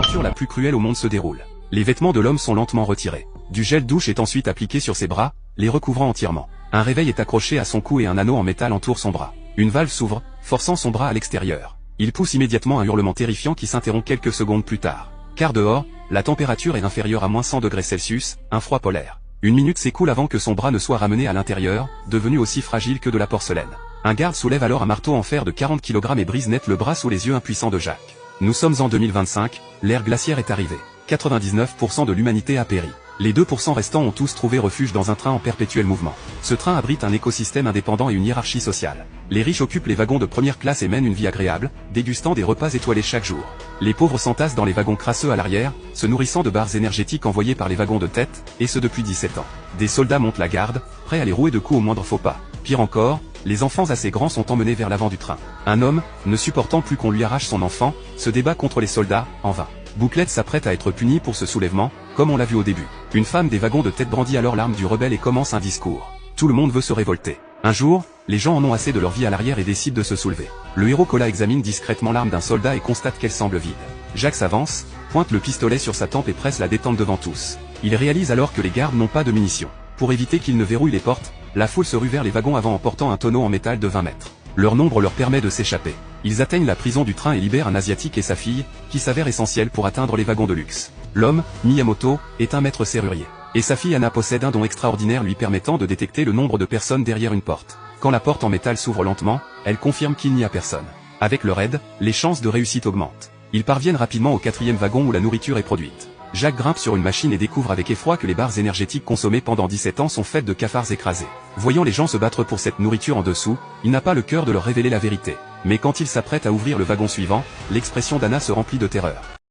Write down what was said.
torture la plus cruelle au monde se déroule. Les vêtements de l'homme sont lentement retirés. Du gel douche est ensuite appliqué sur ses bras, les recouvrant entièrement. Un réveil est accroché à son cou et un anneau en métal entoure son bras. Une valve s'ouvre, forçant son bras à l'extérieur. Il pousse immédiatement un hurlement terrifiant qui s'interrompt quelques secondes plus tard. Car dehors, la température est inférieure à -100 degrés Celsius, un froid polaire. Une minute s'écoule avant que son bras ne soit ramené à l'intérieur, devenu aussi fragile que de la porcelaine. Un garde soulève alors un marteau en fer de 40 kg et brise net le bras sous les yeux impuissants de Jacques. Nous sommes en 2025, l'ère glaciaire est arrivée. 99% de l'humanité a péri. Les 2% restants ont tous trouvé refuge dans un train en perpétuel mouvement. Ce train abrite un écosystème indépendant et une hiérarchie sociale. Les riches occupent les wagons de première classe et mènent une vie agréable, dégustant des repas étoilés chaque jour. Les pauvres s'entassent dans les wagons crasseux à l'arrière, se nourrissant de barres énergétiques envoyées par les wagons de tête, et ce depuis 17 ans. Des soldats montent la garde, prêts à les rouer de coups au moindre faux pas. Pire encore, les enfants assez grands sont emmenés vers l'avant du train. Un homme, ne supportant plus qu'on lui arrache son enfant, se débat contre les soldats, en vain. Bouclette s'apprête à être punie pour ce soulèvement, comme on l'a vu au début. Une femme des wagons de tête brandit alors l'arme du rebelle et commence un discours. Tout le monde veut se révolter. Un jour, les gens en ont assez de leur vie à l'arrière et décident de se soulever. Le héros Cola examine discrètement l'arme d'un soldat et constate qu'elle semble vide. Jacques s'avance, pointe le pistolet sur sa tempe et presse la détente devant tous. Il réalise alors que les gardes n'ont pas de munitions. Pour éviter qu'ils ne verrouillent les portes, la foule se rue vers les wagons avant en portant un tonneau en métal de 20 mètres. Leur nombre leur permet de s'échapper. Ils atteignent la prison du train et libèrent un asiatique et sa fille, qui s'avèrent essentiels pour atteindre les wagons de luxe. L'homme, Miyamoto, est un maître serrurier. Et sa fille Anna possède un don extraordinaire lui permettant de détecter le nombre de personnes derrière une porte. Quand la porte en métal s'ouvre lentement, elle confirme qu'il n'y a personne. Avec leur aide, les chances de réussite augmentent. Ils parviennent rapidement au 4e wagon où la nourriture est produite. Jacques grimpe sur une machine et découvre avec effroi que les barres énergétiques consommées pendant 17 ans sont faites de cafards écrasés. Voyant les gens se battre pour cette nourriture en dessous, il n'a pas le cœur de leur révéler la vérité. Mais quand il s'apprête à ouvrir le wagon suivant, l'expression d'Anna se remplit de terreur.